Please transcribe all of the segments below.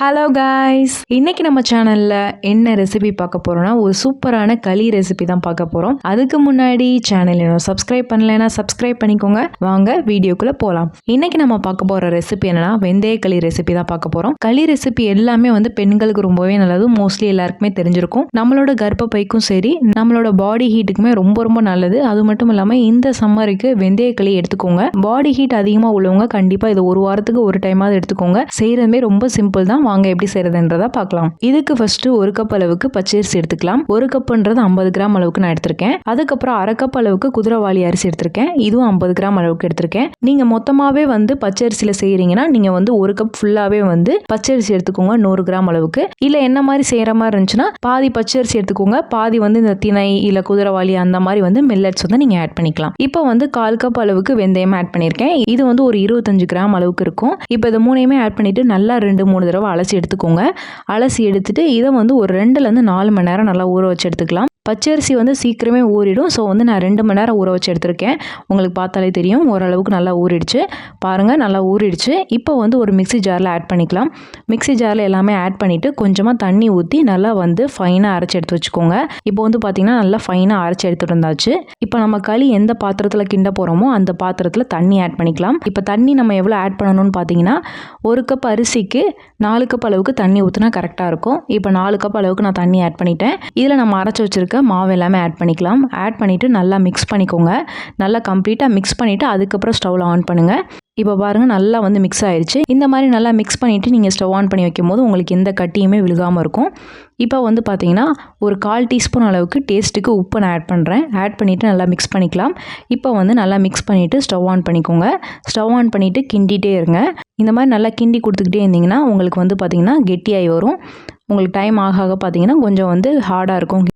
Hello guys, இன்னைக்கு நம்ம சேனலில் என்ன ரெசிபி பார்க்க போகிறோம்னா ஒரு சூப்பரான களி ரெசிபி தான் பார்க்க போகிறோம். அதுக்கு முன்னாடி சேனல் இன்னும் சப்ஸ்கிரைப் பண்ணலைன்னா சப்ஸ்கிரைப் பண்ணிக்கோங்க. வாங்க வீடியோக்குள்ளே போகலாம். இன்னைக்கு நம்ம பார்க்க போகிற ரெசிபி என்னன்னா வெந்தய களி ரெசிபி தான் பார்க்க போகிறோம். களி ரெசிபி எல்லாமே பெண்களுக்கு ரொம்பவே நல்லது. மோஸ்ட்லி எல்லாருக்குமே தெரிஞ்சிருக்கும். நம்மளோட கர்ப்பப்பைக்கும் சரி, நம்மளோட பாடி ஹீட்டுக்குமே ரொம்ப ரொம்ப நல்லது. அது மட்டும் இல்லாமல் இந்த சம்மருக்கு வெந்தய களி எடுத்துக்கோங்க. பாடி ஹீட் அதிகமாக உள்ளவங்க கண்டிப்பாக இது ஒரு வாரத்துக்கு ஒரு டைமாவது எடுத்துக்கோங்க. செய்கிறதுமே ரொம்ப சிம்பிள் தான். வாங்க எப்படி செய்யறதுன்றத பார்க்கலாம். இதுக்கு ஃபர்ஸ்ட் ஒரு கப் அளவுக்கு பச்சரிசி எடுத்துக்கலாம். ஒரு கப்ன்றது 50 கிராம் அளவுக்கு நான் எடுத்திருக்கேன். அதுக்கப்புறம் அரை கப் அளவுக்கு குதிரைவாளி அரிசி எடுத்திருக்கேன். இதுவும் 50 கிராம் அளவுக்கு எடுத்திருக்கேன். நீங்க மொத்தமாவே பச்சரிசியில செய்யறீங்கன்னா நீங்க ஒரு கப் ஃபுல்லாவே பச்சரிசி எடுத்துக்கோங்க 100 கிராம் அளவுக்கு. இல்ல என்ன மாதிரி செய்யற மாதிரி இருந்துச்சுன்னா பாதி பச்சரிசி எடுத்துக்கோங்க, பாதி இந்த திணை இல்ல குதிரைவாளி அந்த மாதிரி மில்லட்ஸ் நீங்க ஆட் பண்ணிக்கலாம். இப்போ 1/4 கப் அளவுக்கு வெந்தயம் ஆட் பண்ணிருக்கேன். இது ஒரு 25 கிராம் அளவுக்கு இருக்கும். இப்போ இது மூணையுமே ஆட் பண்ணிட்டு நல்லா 2-3 தடவை அலசி எடுத்துக்கோங்க. அலசி எடுத்துட்டு இதை ஒரு 2-4 மணி நேரம் நல்லா ஊற வச்சு எடுத்துக்கலாம். பச்சரிசி சீக்கிரமே ஊறிடும். ஸோ நான் 2 மணி நேரம் ஊற வச்சு எடுத்திருக்கேன். உங்களுக்கு பார்த்தாலே தெரியும் ஓரளவுக்கு நல்லா ஊறிடுச்சு. பாருங்கள், நல்லா ஊறிடுச்சு. இப்போ ஒரு மிக்ஸி ஜாரில் ஆட் பண்ணிக்கலாம். மிக்ஸி ஜாரில் எல்லாமே ஆட் பண்ணிவிட்டு கொஞ்சமாக தண்ணி ஊற்றி நல்லா ஃபைனாக அரைச்சி எடுத்து வச்சுக்கோங்க. இப்போ பார்த்தீங்கன்னா நல்லா ஃபைனாக அரைச்சி எடுத்துகிட்டு இருந்தாச்சு. இப்போ நம்ம களி எந்த பாத்திரத்தில் கிண்ட போகிறோமோ அந்த பாத்திரத்தில் தண்ணி ஆட் பண்ணிக்கலாம். இப்போ தண்ணி நம்ம எவ்வளோ ஆட் பண்ணணும்னு பார்த்தீங்கன்னா 1 கப் அரிசிக்கு 4 கப் அளவுக்கு தண்ணி ஊற்றினா கரெக்டாக இருக்கும். இப்போ 4 கப் அளவுக்கு நான் தண்ணி ஆட் பண்ணிட்டேன். இதில் நம்ம அரைச்சி வச்சிருக்க மாவு எல்லாமே ஆட் பண்ணிக்கலாம். ஆட் பண்ணிவிட்டு நல்லா மிக்ஸ் பண்ணிக்கோங்க. நல்லா கம்ப்ளீட்டாக மிக்ஸ் பண்ணிவிட்டு அதுக்கப்புறம் ஸ்டவ்வில் ஆன் பண்ணுங்கள். இப்போ பாருங்கள், நல்லா மிக்ஸ் ஆயிடுச்சு. இந்த மாதிரி நல்லா மிக்ஸ் பண்ணிவிட்டு நீங்கள் ஸ்டவ் ஆன் பண்ணி வைக்கும் போது உங்களுக்கு எந்த கட்டியுமே விழுகாமல் இருக்கும். இப்போ பார்த்தீங்கன்னா ஒரு 1/4 டீஸ்பூன் அளவுக்கு டேஸ்ட்டுக்கு உப்பு நான் ஆட் பண்ணுறேன். ஆட் பண்ணிவிட்டு நல்லா மிக்ஸ் பண்ணிக்கலாம். இப்போ நல்லா மிக்ஸ் பண்ணிவிட்டு ஸ்டவ் ஆன் பண்ணிக்கோங்க. ஸ்டவ் ஆன் பண்ணிவிட்டு கிண்டிகிட்டே இருங்க. இந்த மாதிரி நல்லா கிண்டி கொடுத்துக்கிட்டே இருந்தீங்கன்னா உங்களுக்கு பார்த்தீங்கன்னா கெட்டியாகி வரும். உங்களுக்கு டைம் ஆக பார்த்தீங்கன்னா கொஞ்சம் ஹார்டாக இருக்கும்.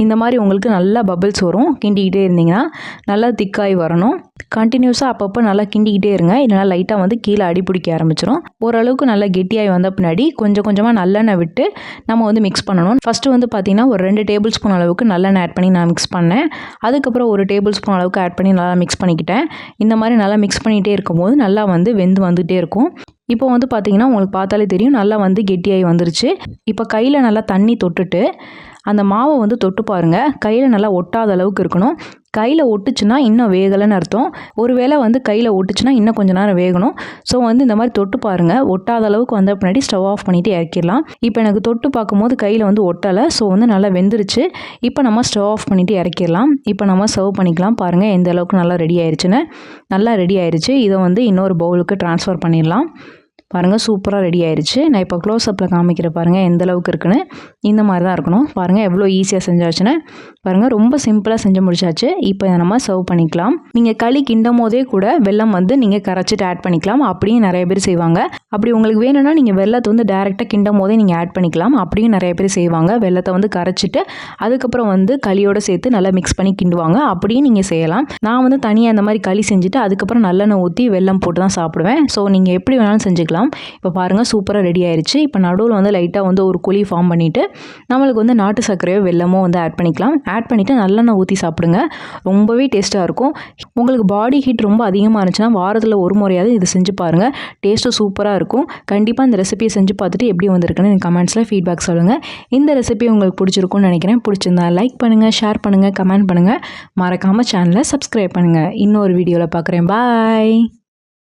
இந்த மாதிரி உங்களுக்கு நல்லா பபிள்ஸ் வரும். கிண்டிக்கிட்டே இருந்தீங்கன்னா நல்லா திக்காகி வரணும். கண்டினியூஸாக அப்பப்போ நல்லா கிண்டிக்கிட்டே இருங்க. இல்லைனா லைட்டாக கீழே அடி பிடிக்க ஆரம்பிச்சிடும். ஓரளவுக்கு நல்லா கெட்டியாகி வந்த பின்னாடி கொஞ்சம் கொஞ்சமாக நல்லெண்ணெய் விட்டு நம்ம மிக்ஸ் பண்ணணும். ஃபஸ்ட்டு பார்த்தீங்கன்னா ஒரு 2 டேபிள் ஸ்பூன் அளவுக்கு நல்லெண்ணெய் ஆட் பண்ணி நான் மிக்ஸ் பண்ணேன். அதுக்கப்புறம் 1 டேபிள் ஸ்பூன் அளவுக்கு ஆட் பண்ணி நல்லா மிக்ஸ் பண்ணிக்கிட்டேன். இந்த மாதிரி நல்லா மிக்ஸ் பண்ணிகிட்டே இருக்கும்போது நல்லா வெந்து வந்துகிட்டே இருக்கும். இப்போ பார்த்தீங்கன்னா உங்களுக்கு பார்த்தாலே தெரியும் நல்லா கெட்டியாகி வந்துருச்சு. இப்போ கையில் நல்லா தண்ணி தொட்டுட்டு அந்த மாவை தொட்டு பாருங்கள். கையில் நல்லா ஒட்டாத அளவுக்கு இருக்கணும். கையில் ஒட்டுச்சுன்னா இன்னும் வேகலைன்னு அர்த்தம். ஒருவேளை கையில் ஒட்டுச்சுன்னா இன்னும் கொஞ்சம் நேரம் வேகணும். ஸோ இந்த மாதிரி தொட்டு பாருங்கள். ஒட்டாத அளவுக்கு வந்த பின்னாடி ஸ்டவ் ஆஃப் பண்ணிவிட்டு இறக்கிடலாம். இப்போ எனக்கு தொட்டு பார்க்கும்போது கையில் ஒட்டலை. ஸோ நல்லா வெந்துருச்சு. இப்போ நம்ம ஸ்டவ் ஆஃப் பண்ணிவிட்டு இறக்கிடலாம். இப்போ நம்ம சர்வ் பண்ணிக்கலாம். பாருங்கள் எந்த அளவுக்கு நல்லா ரெடி ஆயிடுச்சுன்னு. நல்லா ரெடி ஆயிடுச்சு. இதை இன்னொரு பவுலுக்கு ட்ரான்ஸ்ஃபர் பண்ணிடலாம். பாருங்கள், சூப்பராக ரெடி ஆயிடுச்சு. நான் இப்போ க்ளோஸ்அப்பில் காமிக்கிற பாருங்கள் எந்த அளவுக்கு இருக்குன்னு. இந்த மாதிரி தான் இருக்கணும். பாருங்கள் எவ்வளோ ஈஸியாக செஞ்சாச்சுன்னு. பாருங்கள், ரொம்ப சிம்பிளாக செஞ்சு முடிச்சாச்சு. இப்போ இதை நம்ம சர்வ் பண்ணிக்கலாம். நீங்கள் களி கிண்டும் போதே கூட வெல்லம் நீங்கள் கரைச்சிட்டு ஆட் பண்ணிக்கலாம். அப்படியும் நிறைய பேர் செய்வாங்க. அப்படி உங்களுக்கு வேணும்னா நீங்கள் வெல்லத்தை டேரெக்டாக கிண்டும் போதே நீங்கள் ஆட் பண்ணிக்கலாம். அப்படியும் நிறைய பேர் செய்வாங்க. வெல்லத்தை கரைச்சிட்டு அதுக்கப்புறம் களியோடு சேர்த்து நல்லா மிக்ஸ் பண்ணி கிண்டுவாங்க. அப்படியும் நீங்கள் செய்யலாம். நான் தனியாக அந்த மாதிரி களி செஞ்சுட்டு அதுக்கப்புறம் நல்லெண்ணெய் ஊற்றி வெல்லம் போட்டு தான் சாப்பிடுவேன். ஸோ நீங்கள் எப்படி வேணாலும் செஞ்சுக்கலாம். இப்போ பாருங்கள், சூப்பராக ரெடி ஆயிடுச்சு. இப்போ நடுவில் லைட்டாக ஒரு குழி ஃபார்ம் பண்ணிவிட்டு நம்மளுக்கு நாட்டு சர்க்கரையோ வெல்லமோ ஆட் பண்ணிக்கலாம். ஆட் பண்ணிவிட்டு நல்லெண்ணெய் ஊற்றி சாப்பிடுங்க. ரொம்பவே டேஸ்ட்டாக இருக்கும். உங்களுக்கு பாடி ஹீட் ரொம்ப அதிகமாக இருந்துச்சுன்னா வாரத்தில் ஒரு முறையாவது இது செஞ்சு பாருங்கள். டேஸ்ட்டும் சூப்பராக இருக்கும். கண்டிப்பாக இந்த ரெசிபியை செஞ்சு பார்த்துட்டு எப்படி வந்திருக்குன்னு எனக்கு கமெண்ட்ஸில் ஃபீட்பேக் சொல்லுங்கள். இந்த ரெசிபி உங்களுக்கு பிடிச்சிருக்கும்னு நினைக்கிறேன். பிடிச்சிருந்தா லைக் பண்ணுங்கள், ஷேர் பண்ணுங்கள், கமெண்ட் பண்ணுங்கள். மறக்காமல் சேனலை சப்ஸ்கிரைப் பண்ணுங்கள். இன்னொரு வீடியோவில் பார்க்குறேன். பாய்.